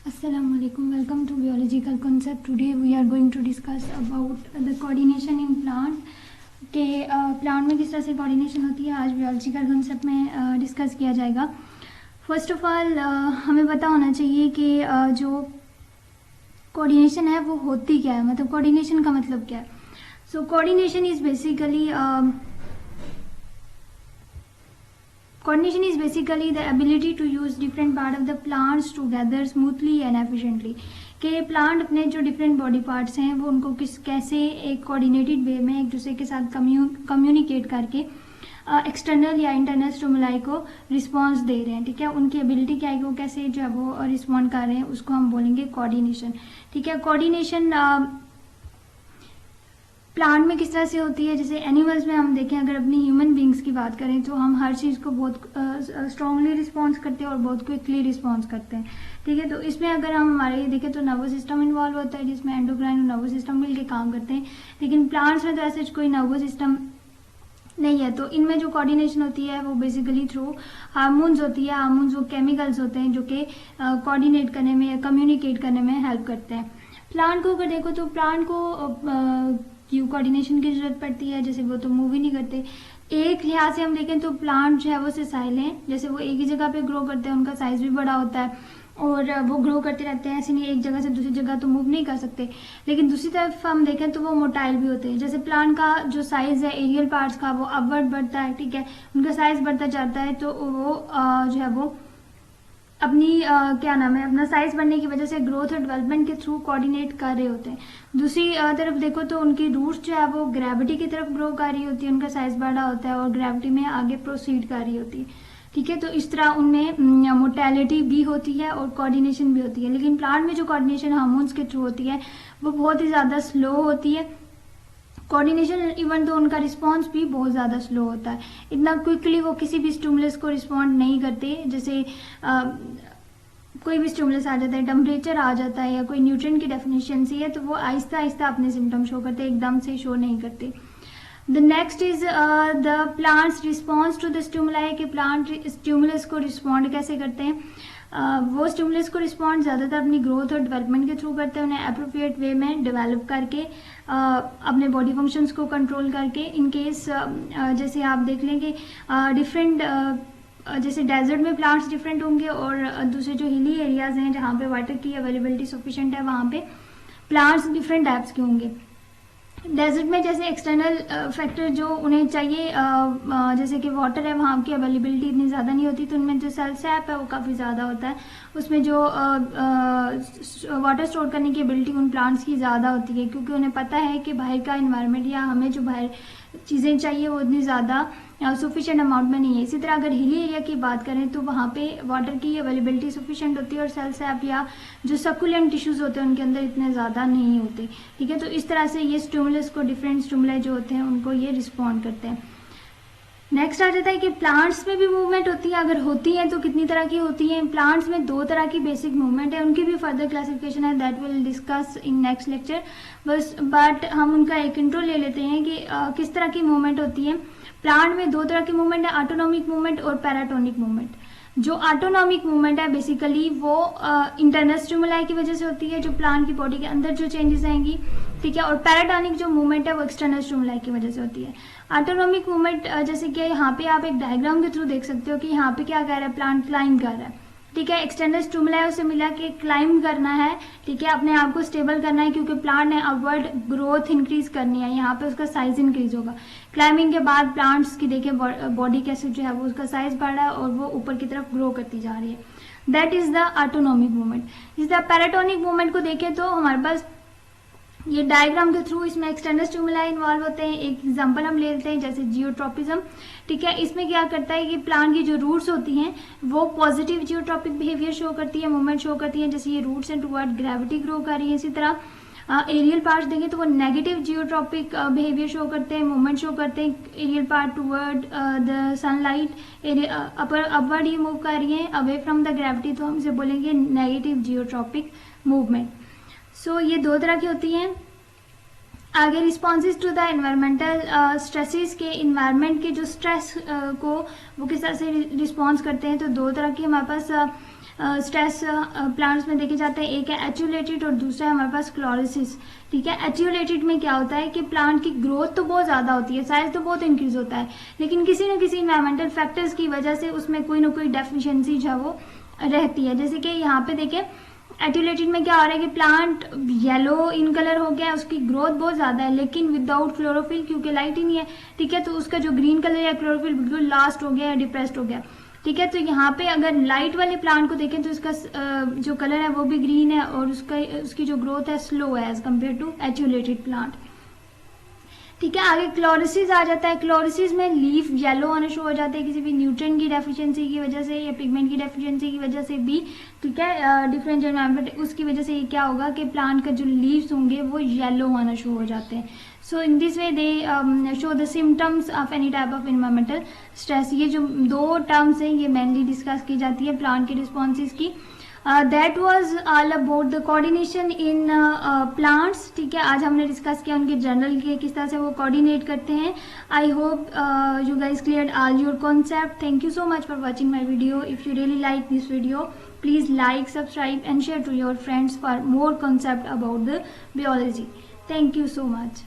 Assalamualaikum. Welcome to Biological Concept. Today we are going to discuss about the coordination in plant के plant में किस तरह से coordination होती है आज बियोलॉजिकल कंसेप्ट में डिस्कस किया जाएगा। फर्स्ट ऑफ ऑल हमें पता होना चाहिए कि जो कोऑर्डिनेशन है वो होती क्या है, मतलब कोऑर्डिनेशन का मतलब क्या है। So coordination is basically the ability to use different part of the plants together smoothly and efficiently. कि प्लांट अपने जो डिफरेंट बॉडी पार्ट्स हैं वो उनको कैसे एक कोऑर्डिनेटेड वे में एक दूसरे के साथ कम्युनिकेट करके एक्सटर्नल या इंटरनल स्टिमुलाई को रिस्पॉन्स दे रहे हैं। ठीक है, उनकी एबिलिटी क्या है, वो कैसे जो है वो रिस्पॉन्ड कर रहे हैं, उसको हम बोलेंगे कोऑर्डिनेशन। ठीक है, कोऑर्डिनेशन प्लांट में किस तरह से होती है। जैसे एनिमल्स में हम देखें, अगर अपनी ह्यूमन बींग्स की बात करें तो हम हर चीज़ को बहुत स्ट्रांगली रिस्पॉन्स करते हैं और बहुत क्विकली रिस्पॉन्स करते हैं। ठीक है, तो इसमें अगर हम हमारे देखें तो नर्वस सिस्टम इन्वॉल्व होता है जिसमें एंडोक्राइन और नर्वस सिस्टम मिलकर काम करते हैं। लेकिन प्लांट्स में तो ऐसे कोई नर्वस सिस्टम नहीं है, तो इनमें जो कोऑर्डिनेशन होती है वो बेसिकली थ्रू हार्मोन्स होती है। हार्मोन्स वो केमिकल्स होते हैं जो कि कोऑर्डिनेट करने में या कम्युनिकेट करने में हेल्प करते हैं। प्लांट को अगर देखो तो प्लांट को क्यों कोऑर्डिनेशन की जरूरत पड़ती है, जैसे वो तो मूव ही नहीं करते। एक लिहाज से हम देखें तो प्लांट जो है वो सेसाइल हैं, जैसे वो एक ही जगह पे ग्रो करते हैं, उनका साइज भी बड़ा होता है और वो ग्रो करते रहते हैं। ऐसे नहीं एक जगह से दूसरी जगह तो मूव नहीं कर सकते। लेकिन दूसरी तरफ हम देखें तो वो मोटाइल भी होते हैं। जैसे प्लांट का जो साइज है एरियल पार्ट्स का वो अपवर्ड बढ़ता है। ठीक है, उनका साइज बढ़ता जाता है तो वो जो है वो अपनी अपना साइज बढ़ने की वजह से ग्रोथ और डेवलपमेंट के थ्रू कोऑर्डिनेट कर रहे होते हैं। दूसरी तरफ देखो तो उनकी रूट्स जो है वो ग्रेविटी की तरफ ग्रो कर रही होती है, उनका साइज बड़ा होता है और ग्रेविटी में आगे प्रोसीड कर रही होती है। ठीक है, तो इस तरह उनमें मोटेलिटी भी होती है और कोऑर्डिनेशन भी होती है। लेकिन प्लांट में जो कोऑर्डिनेशन हार्मोन्स के थ्रू होती है वो बहुत ही ज़्यादा स्लो होती है। कोऑर्डिनेशन इवन तो उनका रिस्पांस भी बहुत ज़्यादा स्लो होता है, इतना क्विकली वो किसी भी स्टिमुलस को रिस्पॉन्ड नहीं करते। जैसे कोई भी स्टिमुलस आ जाता है, टेम्परेचर आ जाता है या कोई न्यूट्रिएंट की डेफिशिएंसी है तो वो आहिस्ता आहिस्ता अपने सिम्टम शो करते हैं, एकदम से शो नहीं करते। The next is the plants response to the stimuli. के प्लांट स्टिमुलस को रिस्पॉन्ड कैसे करते हैं। वो स्टिमुलस को रिस्पॉन्ड ज़्यादातर अपनी ग्रोथ और डेवलपमेंट के थ्रू करते हैं, उन्हें अप्रोप्रिएट वे में डेवलप करके अपने बॉडी फंक्शंस को कंट्रोल करके। इन केस जैसे आप देख लें कि डिफरेंट जैसे डेजर्ट में प्लांट्स डिफरेंट होंगे और दूसरे जो हिली एरियाज हैं जहाँ पे वाटर की अवेलेबिलिटी सफिशिएंट है वहाँ पे प्लांट्स डिफरेंट टाइप्स के होंगे। डेजर्ट में जैसे एक्सटर्नल फैक्टर जो उन्हें चाहिए जैसे कि वाटर है, वहाँ की अवेलेबिलिटी इतनी ज़्यादा नहीं होती, तो उनमें जो सेल सैप है वो काफ़ी ज़्यादा होता है। उसमें जो वाटर स्टोर करने की एबिलिटी उन प्लांट्स की ज़्यादा होती है, क्योंकि उन्हें पता है कि बाहर का इन्वायरमेंट या हमें जो बाहर चीज़ें चाहिए वो इतनी ज़्यादा सफिशिएंट अमाउंट में नहीं है। इसी तरह अगर हिली एरिया की बात करें तो वहाँ पे वाटर की अवेलेबिलिटी सफिशिएंट होती है और सेल सैप या जो सकुलेंट टिश्यूज होते हैं उनके अंदर इतने ज़्यादा नहीं होते। ठीक है, तो इस तरह से ये स्टिमुलस को डिफरेंट स्टिमुलाई जो होते हैं उनको ये रिस्पॉन्ड करते हैं। नेक्स्ट आ जाता है कि प्लांट्स में भी मूवमेंट होती है, अगर होती है तो कितनी तरह की होती है। प्लांट्स में दो तरह की बेसिक मूवमेंट है, उनकी भी फर्दर क्लासिफिकेशन है, that will discuss in next lecture. But हम उनका एक इंट्रो ले लेते हैं कि किस तरह की मूवमेंट होती है। प्लांट में दो तरह की मूवमेंट है, ऑटोनॉमिक मूवमेंट और पैराटोनिक मूवमेंट। जो ऑटोनॉमिक मूवमेंट है बेसिकली वो इंटरनल स्टिमुलाई की वजह से होती है, जो प्लांट की बॉडी के अंदर जो चेंजेस आएंगी। ठीक है, और पैराटोनिक जो मूवमेंट है वो एक्सटर्नल स्टिमुलाई की वजह से होती है। ऑटोनॉमिक मूवमेंट जैसे कि यहाँ पे आप एक डायग्राम के थ्रू देख सकते हो कि यहाँ पे क्या कर रहा है, प्लांट क्लाइंब कर रहा है। ठीक है, एक्सटर्नल स्टिमुलाई उसे मिला कि क्लाइंब करना है। ठीक है, अपने आप को स्टेबल करना है क्योंकि प्लांट ने अपवर्ड ग्रोथ इंक्रीज करनी है, यहाँ पे उसका साइज इंक्रीज होगा। क्लाइंबिंग के बाद प्लांट्स की देखें बॉडी कैसे जो है वो उसका साइज बढ़ रहा है और वो ऊपर की तरफ ग्रो करती जा रही है। That is the autonomic movement. इस द पैराटोनिक मूवमेंट को देखें तो हमारे पास ये डायग्राम के थ्रू इसमें एक्सटर्नल स्टिमुलाई इन्वॉल्व होते हैं। एक एग्जांपल हम ले लेते हैं जैसे जियोट्रोपिज्म। ठीक है, इसमें क्या करता है कि प्लांट की जो रूट्स होती हैं वो पॉजिटिव जियोट्रोपिक बिहेवियर शो करती है, मूवमेंट शो करती है, जैसे ये रूट्स हैं टुवर्ड ग्रेविटी ग्रो कर रही है। इसी तरह एरियल पार्ट्स देखें तो वो नेगेटिव जियोट्रोपिक बिहेवियर शो करते हैं, मूवमेंट शो करते हैं। Aerial part toward the sunlight upward ये मूव कर रही है अवे फ्रॉम द ग्रेविटी, तो हम इसे बोलेंगे नेगेटिव जियोट्रोपिक मूवमेंट। सो ये दो तरह की होती हैं। आगे responses to the environmental stresses के इन्वायरमेंट के जो स्ट्रेस को वो किस तरह से रिस्पॉन्स करते हैं, तो दो तरह की हमारे पास स्ट्रेस प्लांट्स में देखे जाते हैं। एक है एट्यूलेटेड और दूसरा है हमारे पास क्लोरोसिस। ठीक है, एट्यूलेटेड में क्या होता है कि प्लांट की ग्रोथ तो बहुत ज़्यादा होती है, साइज तो बहुत इंक्रीज होता है, लेकिन किसी न किसी इन्वायरमेंटल फैक्टर्स की वजह से उसमें कोई ना कोई डेफिशिएंसी जो है वो रहती है। जैसे कि यहाँ पे देखें एट्यूलेटेड में क्या हो रहा है कि प्लांट येलो इन कलर हो गया है, उसकी ग्रोथ बहुत ज्यादा है लेकिन विदाउट क्लोरोफिल, क्योंकि लाइट ही नहीं है। ठीक है, तो उसका जो ग्रीन कलर है क्लोरोफिल बिल्कुल लास्ट हो गया है, डिप्रेस्ड हो गया। ठीक है, तो यहाँ पे अगर लाइट वाले प्लांट को देखें तो इसका जो कलर है वो भी ग्रीन है और उसकी जो ग्रोथ है स्लो है एज कम्पेयर टू एट्यूलेटेड प्लांट। ठीक है, आगे क्लोरोसिस आ जाता है। क्लोरोसिस में लीफ येलो होना शुरू हो जाते हैं किसी भी न्यूट्रिएंट की डेफिशिएंसी की वजह से या पिगमेंट की डेफिशिएंसी की वजह से भी। ठीक है, डिफरेंट एनवायरनमेंट उसकी वजह से ये क्या होगा कि प्लांट का जो लीव्स होंगे वो येलो होना शुरू हो जाते हैं। So in this way they show the symptoms of any type of environmental stress. ये जो दो टर्म्स हैं ये मेनली डिस्कस की जाती है प्लांट के रिस्पॉन्सेज की। That was all about the coordination in plants. ठीक है, आज हमने डिस्कस किया उनके जनरल के किस तरह से वो कोऑर्डिनेट करते हैं। I hope you guys clear all your concept. Thank you so much for watching my video. If you really like this video please like, subscribe and share to your friends for more concept about the biology. Thank you so much.